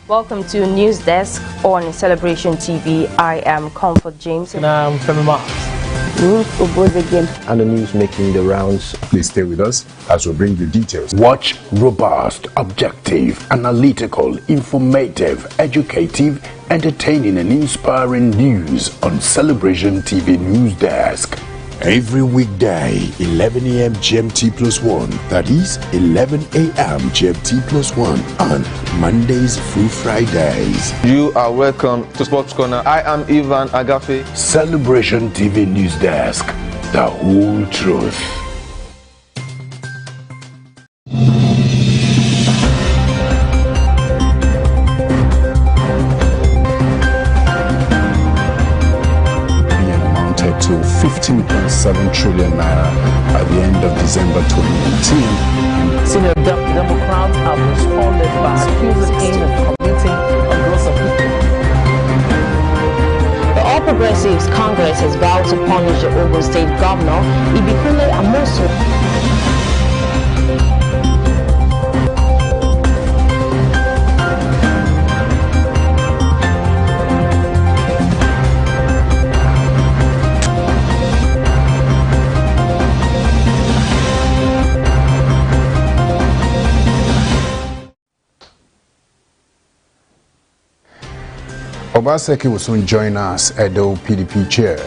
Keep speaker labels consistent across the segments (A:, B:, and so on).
A: Welcome to News Desk on Celebration TV. I am Comfort James.
B: And I'm Femi Marks.
C: And the news making the rounds. Please stay with us as we bring you details. Watch robust, objective, analytical, informative, educative, entertaining and inspiring news on Celebration TV News Desk. Every weekday, 11 a.m. GMT+1, that is 11 a.m. GMT+1 on Mondays through Fridays.
D: You are welcome to Sports Corner. I am Ivan Agafe.
C: Celebration TV News Desk, the whole truth. To 15.7 trillion naira at the end of December 2019.
B: Senior Democrats have responded by accusing him of committing a gross offense.
E: The All Progressives Congress has vowed to punish the Ogun State Governor, Ibikule Amosu.
C: Obaseki will soon join us at the PDP chair.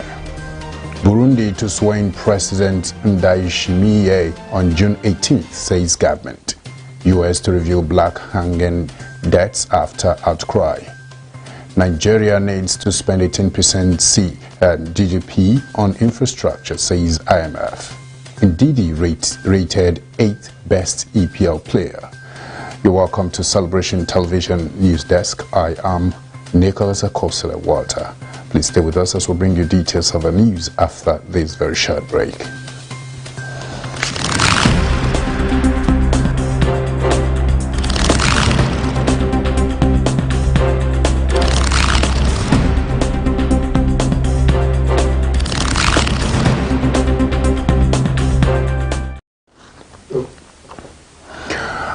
C: Burundi to swear in President Ndayishimiye on June 18th, says government. US to reveal black hanging deaths after outcry. Nigeria needs to spend 18% GDP on infrastructure, says IMF. Ndidi rated 8th best EPL player. You're welcome to Celebration Television News Desk. I am Nicholas Akosele Walter. Please stay with us as we bring you details of the news after this very short break.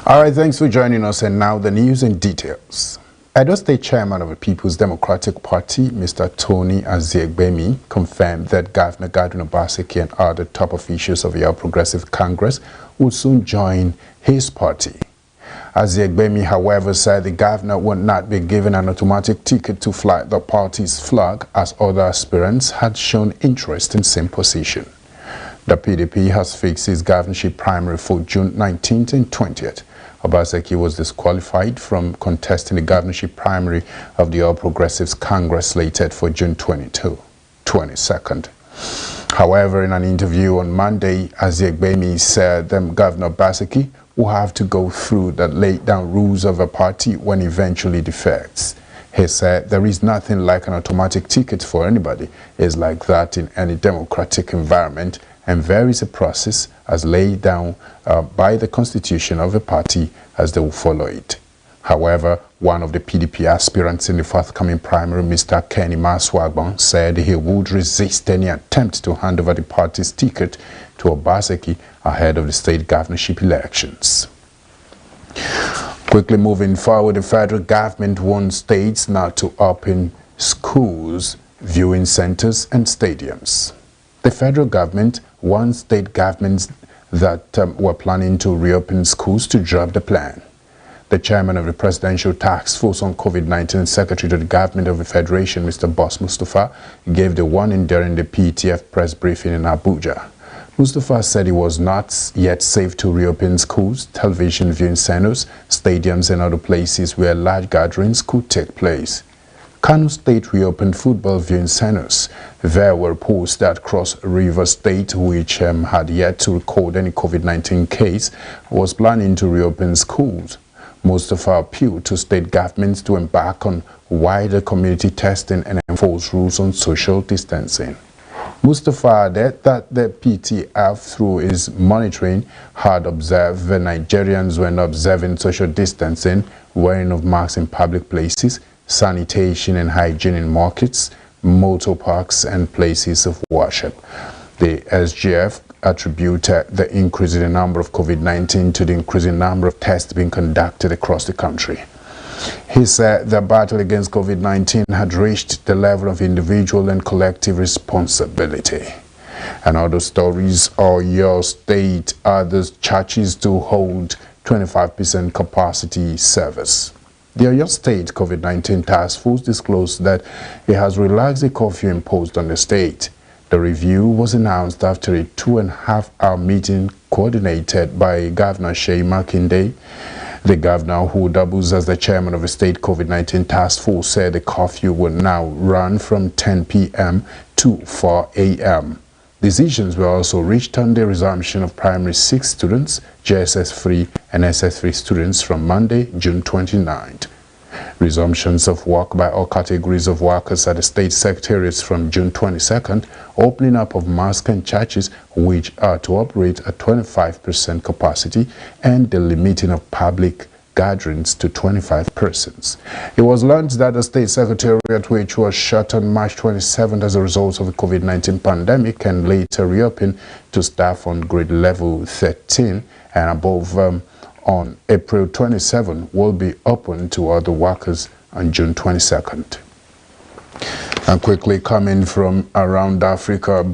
C: All right, thanks for joining us, and now the news in details. Edo State Chairman of the People's Democratic Party, Mr. Tony Aziegbemi, confirmed that Governor Godwin Obaseki and other top officials of the All Progressive Congress would soon join his party. Aziegbemi, however, said the governor would not be given an automatic ticket to fly the party's flag, as other aspirants had shown interest in same position. The PDP has fixed its governorship primary for June 19th and 20th. Obaseki was disqualified from contesting the governorship primary of the All Progressives Congress slated for June 22nd. However, in an interview on Monday, Aziegbemi said that Governor Obaseki will have to go through the laid down rules of a party when eventually defects. He said there is nothing like an automatic ticket for anybody. It's like that in any democratic environment, and there is a process as laid down by the constitution of the party as they will follow it. However, one of the PDP aspirants in the forthcoming primary, Mr. Kenny Maswagbon, said he would resist any attempt to hand over the party's ticket to Obaseki ahead of the state governorship elections. Quickly moving forward, the federal government wants states now to open schools, viewing centers and stadiums. The federal government wants state governments that were planning to reopen schools to drop the plan. The chairman of the Presidential Task Force on COVID-19, Secretary to the Government of the Federation, Mr. Boss Mustafa, gave the warning during the PETF press briefing in Abuja. Mustafa said it was not yet safe to reopen schools, television viewing centers, stadiums and other places where large gatherings could take place. Kano State reopened football viewing centers. There were reports that Cross River State, which had yet to record any COVID-19 case, was planning to reopen schools. Mustafa appealed to state governments to embark on wider community testing and enforce rules on social distancing. Mustafa added that the PTF, through its monitoring, had observed that Nigerians were not observing social distancing, wearing of masks in public places, sanitation and hygiene in markets, motor parks and places of worship. The SGF attributed the increase in the number of COVID-19 to the increasing number of tests being conducted across the country. He said the battle against COVID-19 had reached the level of individual and collective responsibility. And other stories, Oyo State orders churches to hold 25% capacity service. The Oyo State COVID-19 Task Force disclosed that it has relaxed the curfew imposed on the state. The review was announced after a 2.5-hour meeting coordinated by Governor Seyi Makinde. The governor, who doubles as the chairman of the state COVID-19 task force, said the curfew will now run from 10 p.m. to 4 a.m. Decisions were also reached on the resumption of primary 6 students, JSS3 and SS3 students from Monday, June 29th. Resumptions of work by all categories of workers at the state secretariats from June 22nd, opening up of mosques and churches which are to operate at 25% capacity, and the limiting of public gatherings to 25 persons. It was learned that the state secretariat, which was shut on March 27th as a result of the COVID-19 pandemic and later reopened to staff on grade level 13 and above on April 27, will be open to other workers on June 22nd. And quickly coming from around Africa,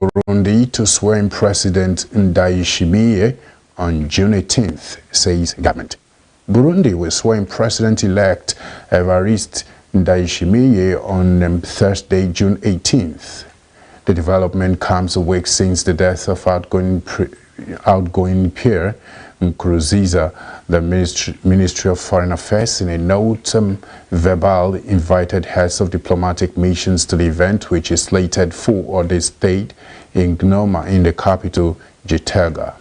C: Burundi to swear in President Ndayishimiye on June 18th, says government. Burundi will swear in President-elect Evariste Ndayishimiye on Thursday, June 18th. The development comes a week since the death of outgoing peer CRUSADES. The Ministry of Foreign Affairs, in a note verbal, invited heads of diplomatic missions to the event, which is slated for this state in Gnoma in the capital, Gitega.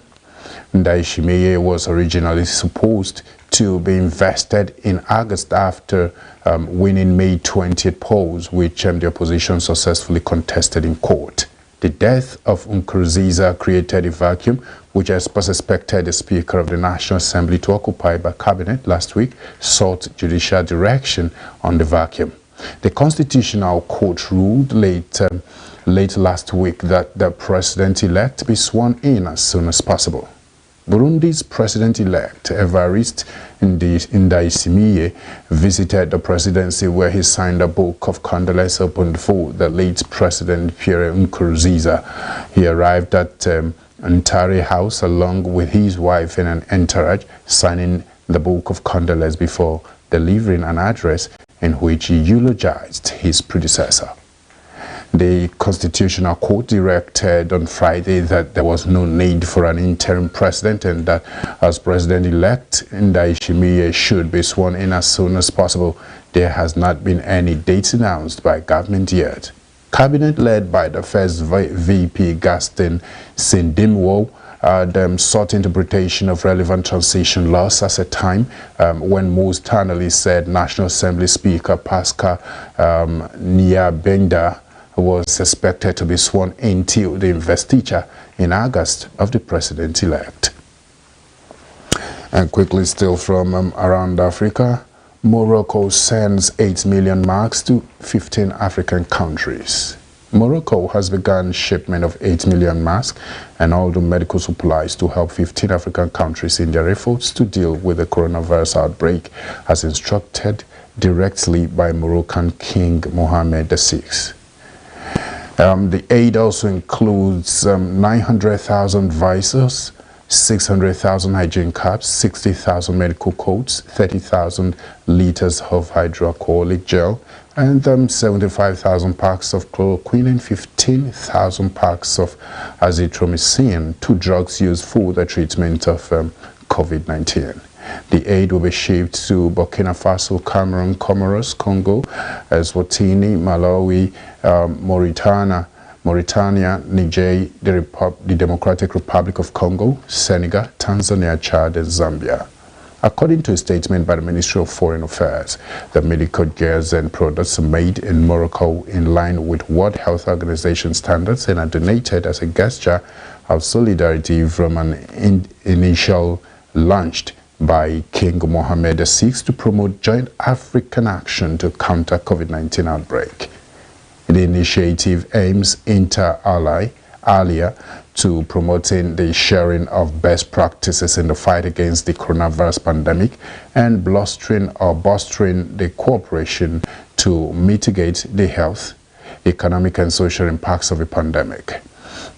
C: Ndayishimiye was originally supposed to be invested in August after winning May 20th polls, which the opposition successfully contested in court. The death of CRUSADES created a vacuum, which as expected the Speaker of the National Assembly to occupy by Cabinet last week sought judicial direction on the vacuum. The Constitutional Court ruled late last week that the President-elect be sworn in as soon as possible. Burundi's President-elect Evariste Ndayishimiye visited the presidency, where he signed a book of condolence opened for the late President Pierre Nkurunziza. He arrived at Ntare House along with his wife and an entourage, signing the book of condolence before delivering an address in which he eulogized his predecessor. The Constitutional Court directed on Friday that there was no need for an interim president and that as President-elect Ndayishimiye should be sworn in as soon as possible. There has not been any dates announced by government yet. Cabinet led by the first VP Gaston Sindimwo sought interpretation of relevant transition laws at a time when most analysts said National Assembly Speaker Pascal Nyabenda was expected to be sworn in till the investiture in August of the President-elect. And quickly still from around Africa, Morocco sends 8 million masks to 15 African countries. Morocco has begun shipment of 8 million masks and all the medical supplies to help 15 African countries in their efforts to deal with the coronavirus outbreak, as instructed directly by Moroccan King Mohammed VI. The aid also includes 900,000 visors, 600,000 hygiene caps, 60,000 medical coats, 30,000 liters of hydroalcoholic gel, and 75,000 packs of chloroquine and 15,000 packs of azithromycin, 2 drugs used for the treatment of COVID-19. The aid will be shipped to Burkina Faso, Cameroon, Comoros, Congo, Eswatini, Malawi, Mauritania, Niger, the Democratic Republic of Congo, Senegal, Tanzania, Chad, and Zambia. According to a statement by the Ministry of Foreign Affairs, the medical gears and products are made in Morocco in line with World Health Organization standards and are donated as a gesture of solidarity from an initial launched by King Mohammed VI to promote joint African action to counter COVID-19 outbreak. The initiative aims inter alia to promoting the sharing of best practices in the fight against the coronavirus pandemic and bolstering the cooperation to mitigate the health, economic and social impacts of the pandemic.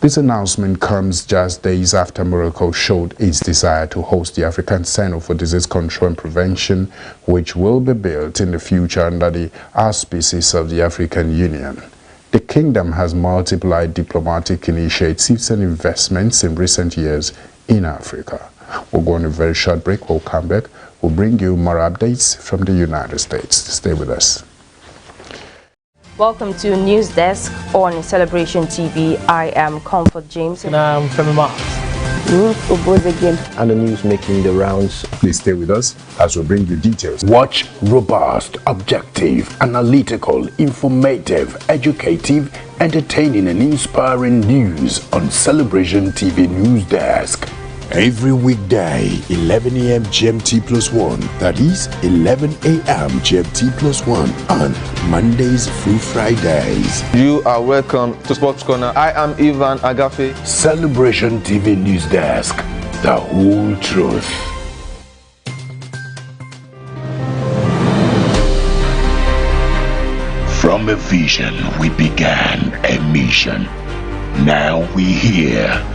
C: This announcement comes just days after Morocco showed its desire to host the African Center for Disease Control and Prevention, which will be built in the future under the auspices of the African Union. The kingdom has multiplied diplomatic initiatives and investments in recent years in Africa. We'll go on a very short break. We'll come back. We'll bring you more updates from the United States. Stay with us.
A: Welcome to News Desk on Celebration TV. I am Comfort James.
B: And I'm Femi Mark.
F: And the news making the rounds.
C: Please stay with us as we bring you details.
G: Watch robust, objective, analytical, informative, educative, entertaining and inspiring news on Celebration TV News Desk. Every weekday, 11 a.m. GMT plus 1, that is 11 a.m. GMT plus 1 on Mondays through Fridays.
D: You are welcome to Sports Corner. I am Ivan Agafe.
G: Celebration TV News Desk, the whole truth. From a vision, we began a mission. Now we here.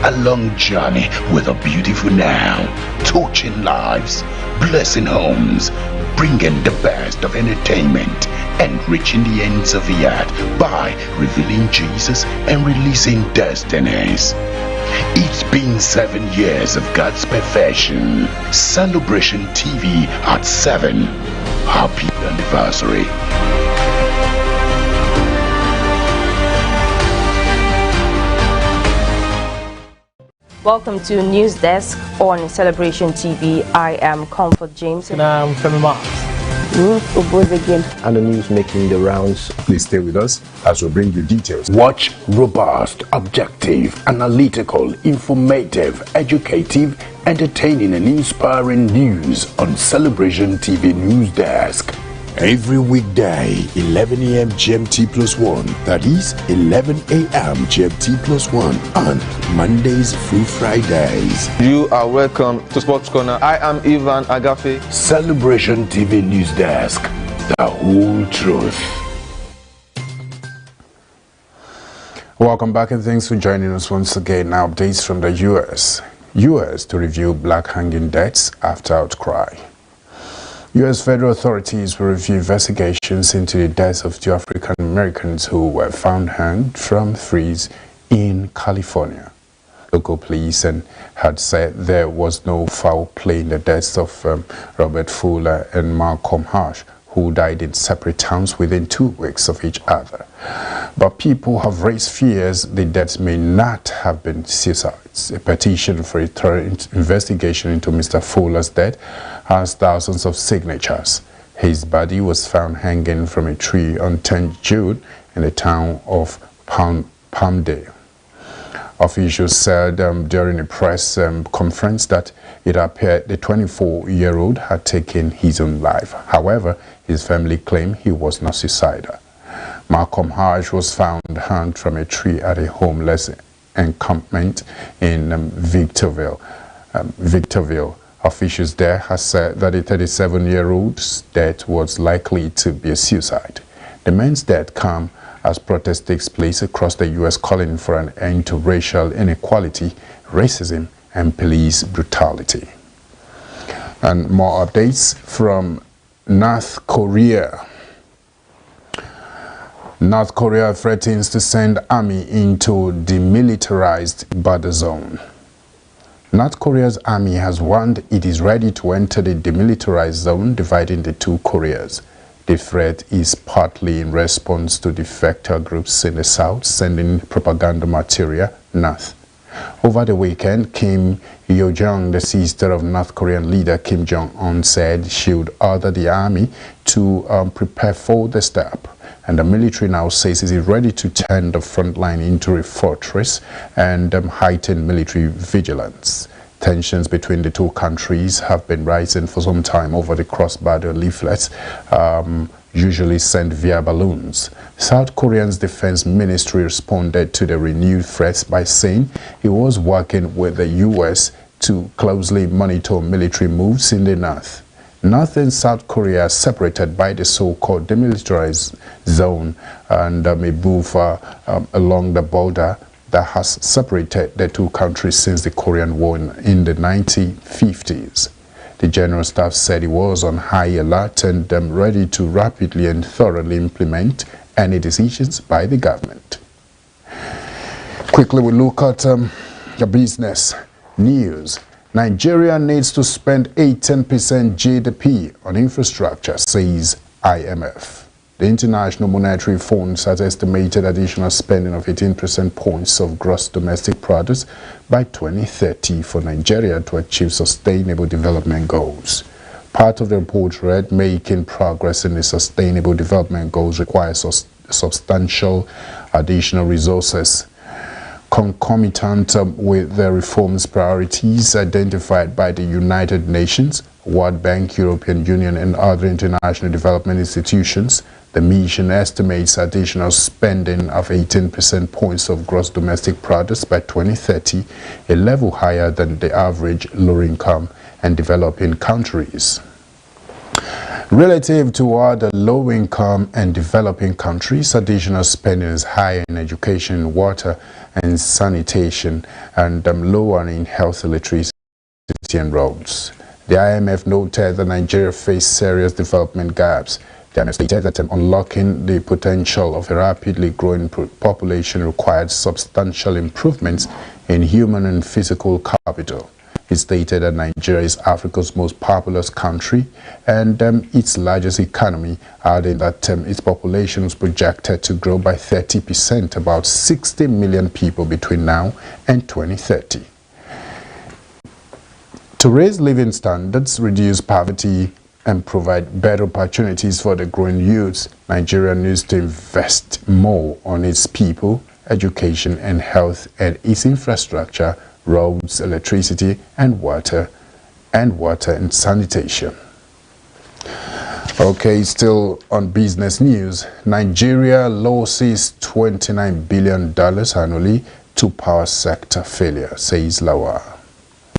G: A long journey with a beautiful now, touching lives, blessing homes, bringing the best of entertainment and reaching the ends of the earth by revealing Jesus and releasing destinies. It's been 7 years of God's perfection. Celebration TV at 7. Happy anniversary.
A: Welcome to News Desk on Celebration TV. I am Comfort James.
B: And I'm Femi Mark.
F: And the news making the rounds.
C: Please stay with us as we bring you details.
G: Watch robust, objective, analytical, informative, educative, entertaining and inspiring news on Celebration TV News Desk. Every weekday, 11 a.m. GMT plus 1, that is 11 a.m. GMT plus 1 on Mondays through Fridays.
D: You are welcome to Sports Corner. I am Ivan Agafe.
G: Celebration TV News Desk, the whole truth.
C: Welcome back and thanks for joining us once again. Now updates from the U.S. to review black hanging deaths after outcry. U.S. federal authorities will review investigations into the deaths of 2 African Americans who were found hanged from trees in California. Local police had said there was no foul play in the deaths of Robert Fuller and Malcolm Harsh, who died in separate towns within 2 weeks of each other. But people have raised fears the deaths may not have been suicides. A petition for a thorough investigation into Mr. Fuller's death has thousands of signatures. His body was found hanging from a tree on 10th June in the town of Palmdale. Officials said during a press conference that it appeared the 24-year-old had taken his own life. However, his family claimed he was not suicidal. Malcolm Harsh was found hung from a tree at a homeless encampment in Victorville. Officials there have said that the 37-year-old's death was likely to be a suicide. The man's death comes as protest takes place across the U.S. calling for an end to racial inequality, racism, and police brutality. And more updates from North Korea. North Korea threatens to send army into demilitarized border zone. North Korea's army has warned it is ready to enter the demilitarized zone dividing the 2 Koreas. The threat is partly in response to defector groups in the south sending propaganda material north. Over the weekend, Kim Yo-jong, the sister of North Korean leader Kim Jong-un, said she would order the army to prepare for the step. And the military now says it is ready to turn the front line into a fortress and heighten military vigilance. Tensions between the 2 countries have been rising for some time over the cross-border leaflets usually sent via balloons. South Korea's defense ministry responded to the renewed threats by saying it was working with the U.S. to closely monitor military moves in the north. North and South Korea are separated by the so-called demilitarized zone and a buffer along the border that has separated the two countries since the Korean War in the 1950s. The General Staff said it was on high alert and ready to rapidly and thoroughly implement any decisions by the government. Quickly, we look at the business news. Nigeria needs to spend 18% GDP on infrastructure, says IMF. The International Monetary Fund has estimated additional spending of 18% points of gross domestic product by 2030 for Nigeria to achieve sustainable development goals. Part of the report read, making progress in the sustainable development goals requires substantial additional resources. Concomitant with the reforms priorities identified by the United Nations, World Bank, European Union, and other international development institutions, the mission estimates additional spending of 18% points of gross domestic product by 2030, a level higher than the average low-income and developing countries. Relative to other low-income and developing countries, additional spending is higher in education, water, and sanitation, and lower in health, electricity, and roads. The IMF noted that Nigeria faced serious development gaps. They stated that unlocking the potential of a rapidly growing population required substantial improvements in human and physical capital. It stated that Nigeria is Africa's most populous country and its largest economy, adding that its population is projected to grow by 30%, about 60 million people between now and 2030. To raise living standards, reduce poverty, and provide better opportunities for the growing youths, Nigeria needs to invest more on its people, education and health, and its infrastructure, roads, electricity, and water and sanitation. Okay, still on business news. Nigeria loses $29 billion annually to power sector failure, says Lawal.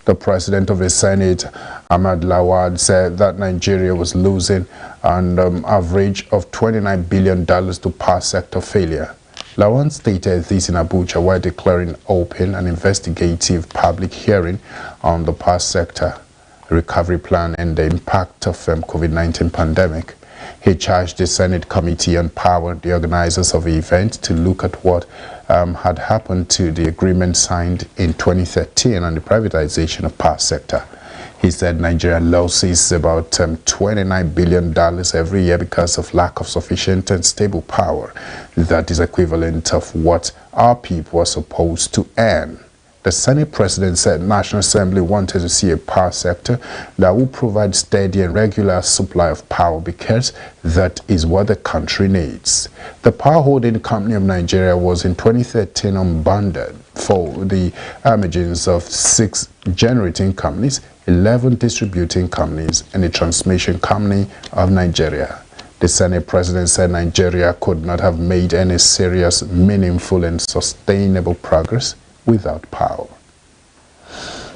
C: The president of the Senate, Ahmad Lawal, said that Nigeria was losing an average of $29 billion to power sector failure. Lawal stated this in Abuja while declaring open an investigative public hearing on the power sector recovery plan and the impact of COVID-19 pandemic. He charged the Senate Committee on Power, the organizers of the event, to look at what had happened to the agreement signed in 2013 on the privatization of power sector. He said Nigeria loses about $29 billion every year because of lack of sufficient and stable power. That is equivalent of what our people are supposed to earn. The Senate President said National Assembly wanted to see a power sector that will provide steady and regular supply of power because that is what the country needs. The power holding company of Nigeria was in 2013 unbundled for the emergence of 6 generating companies, 11 distributing companies, and the transmission company of Nigeria. The Senate President said Nigeria could not have made any serious, meaningful, and sustainable progress without power.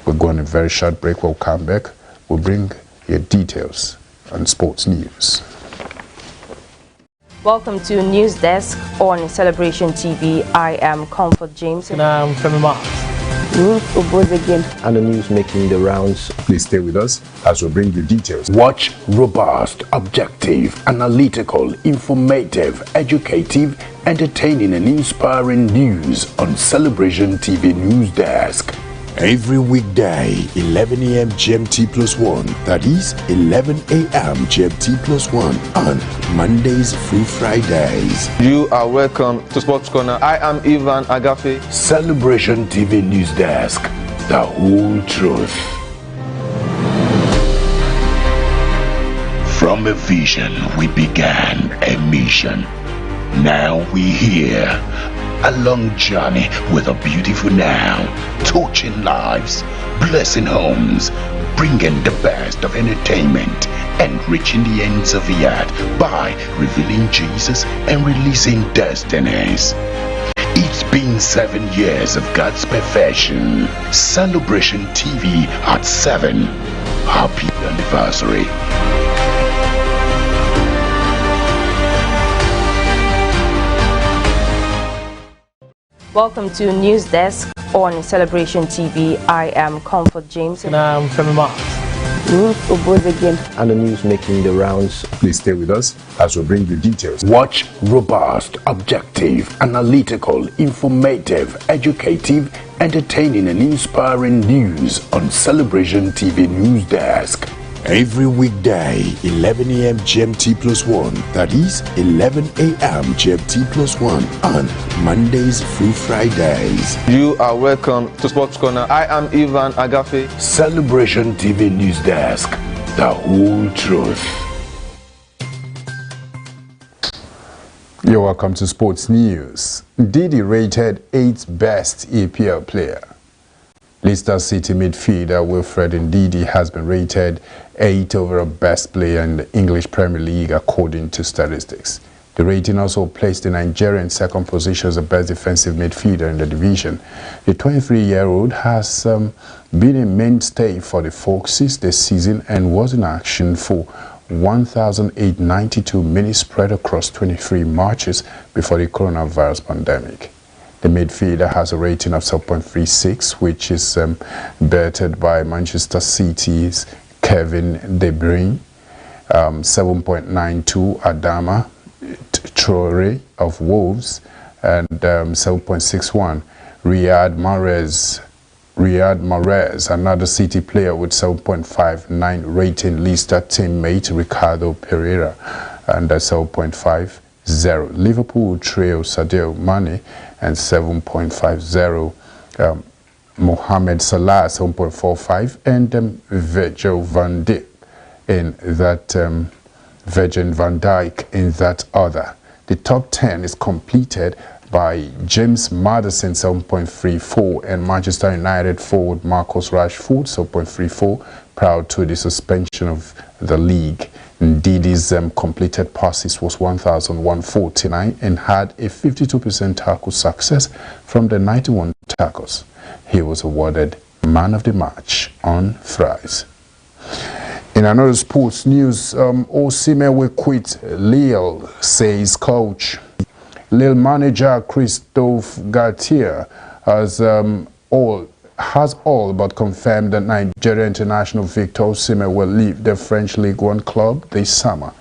C: We'll go on a very short break. We'll come back. We'll bring you details on sports news.
A: Welcome to News Desk on Celebration TV. I am Comfort James.
B: And I'm Femima.
F: And the news making the rounds.
C: Please stay with us as we bring you details.
G: Watch robust, objective, analytical, informative, educative, entertaining and inspiring news on Celebration TV News Desk. Every weekday, 11 a.m. GMT +1. That is 11 a.m. GMT +1 on Mondays through Fridays.
D: You are welcome to Sports Corner. I am Ivan Agafe.
G: Celebration TV News Desk. The whole truth. From a vision, we began a mission. Now we here. A long journey with a beautiful now, touching lives, blessing homes, bringing the best of entertainment and reaching the ends of the earth by revealing Jesus and releasing destinies. It's been 7 years of God's perfection. Celebration TV at 7. Happy anniversary.
A: Welcome to News Desk on Celebration TV. I am Comfort James.
B: And I'm Femi Marks.
F: And the news making the rounds.
C: Please stay with us as we bring you details. Watch robust, objective, analytical, informative, educative, entertaining and inspiring news on Celebration TV News Desk. Every weekday, 11 a.m. GMT plus 1. That is 11 a.m. GMT plus 1 on Mondays through Fridays.
D: You are welcome to Sports Corner. I am Ivan Agafe.
G: Celebration TV News Desk. The whole truth.
C: You're welcome to Sports News. Didi rated 8th best EPL player. Leicester City midfielder Wilfred Ndidi has been rated 8th overall best player in the English Premier League according to statistics. The rating also placed the Nigerian in second position as the best defensive midfielder in the division. The 23-year-old has been a mainstay for the Foxes this season and was in action for 1,892 minutes spread across 23 matches before the coronavirus pandemic. The midfielder has a rating of 7.36, which is bettered by Manchester City's Kevin De Bruyne, 7.92 Adama Traore of Wolves, and 7.61 Riyad Mahrez, another City player with 7.59 rating, Leicester teammate Ricardo Pereira, and 7.50. Liverpool trio Sadio Mane and 7.50, Mohamed Salah 7.45, and Virgil van Dijk in that in that order. The top 10 is completed by James Maddison 7.34 and Manchester United forward Marcus Rashford 7.34, prior to the suspension of the league. Ndidi's completed passes was 1,149 and had a 52% tackle success from the 91 tackles. He was awarded Man of the Match on Friday. In another sports news, Osimhen will quit Lille, says coach. Lille manager Christophe Galtier has all but confirmed that Nigeria international Victor Osimhen will leave the French Ligue 1 club this summer.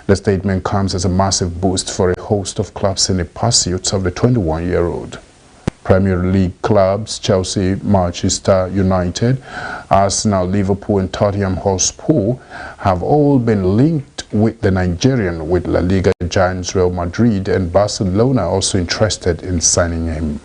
C: The statement comes as a massive boost for a host of clubs in the pursuit of the 21-year-old. Premier League clubs Chelsea, Manchester United, Arsenal, Liverpool and Tottenham Hotspur have all been linked with the Nigerian, with La Liga giants Real Madrid and Barcelona also interested in signing him.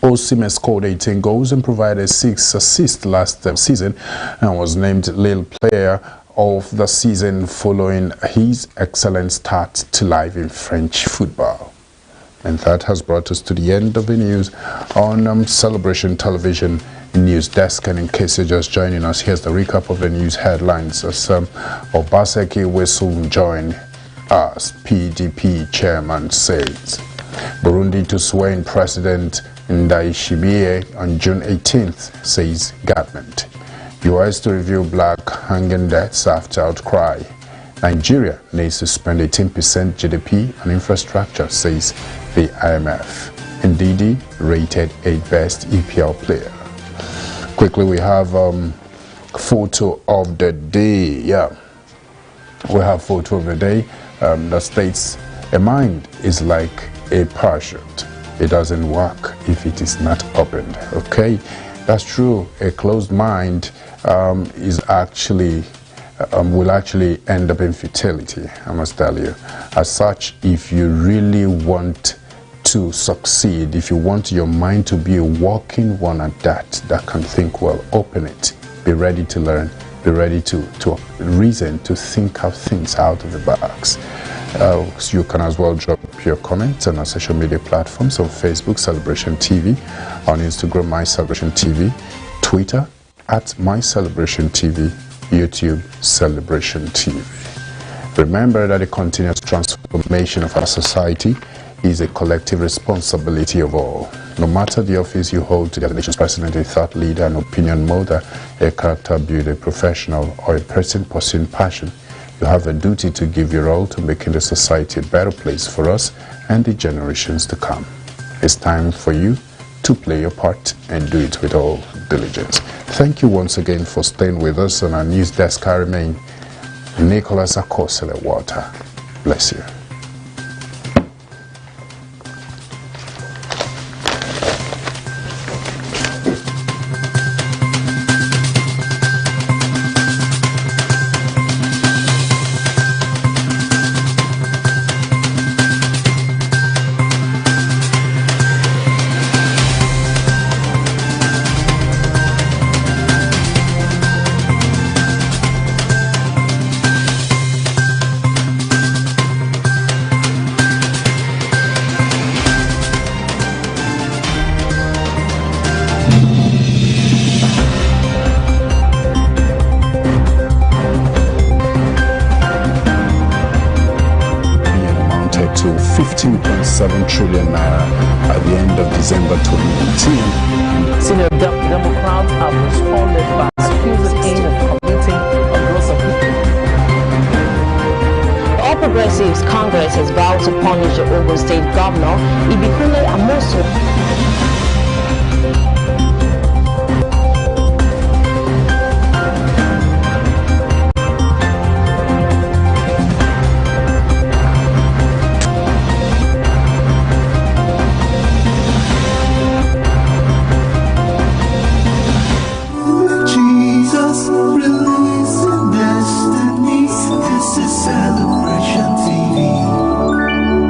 C: Osimhen scored 18 goals and provided 6 assists last season and was named Lille Player of the Season following his excellent start to life in French football. And that has brought us to the end of the news on Celebration Television News Desk. And in case you're just joining us, here's the recap of the news headlines. As Obaseki will soon join us, PDP chairman says. Burundi to swear in President Ndayishimiye on June 18th, says government. US to review black hanging deaths after outcry. Nigeria needs to spend 18% GDP on infrastructure, says the IMF. Ndidi rated 8th best EPL player. Quickly, we have photo of the day. Yeah, we have photo of the day that states a mind is like a parachute. It doesn't work if it is not opened. Okay, that's true. A closed mind is actually will actually end up in futility, I must tell you. As such, if you really want to succeed, if you want your mind to be a walking one at that can think well, open it. Be ready to learn. Be ready to reason, to think out things out of the box. So you can as well drop your comments on our social media platforms on Facebook, Celebration TV, on Instagram, My Celebration TV, Twitter, @My Celebration TV, YouTube Celebration TV. Remember that the continuous transformation of our society is a collective responsibility of all. No matter the office you hold, to the nation's president, a thought leader, an opinion molder, a character builder, a professional, or a person pursuing passion, you have a duty to give your all to making the society a better place for us and the generations to come. It's time for you to play your part and do it with all diligence. Thank you once again for staying with us on our news desk. I remain Nicholas Akosele Walter. Bless you. To 15.7 trillion naira at the end of December 2019.
B: Senior Democrats have responded by accusing him of committing a gross offence.
E: The All Progressives Congress has vowed to punish the Ogun State Governor, Ibikule Amosu.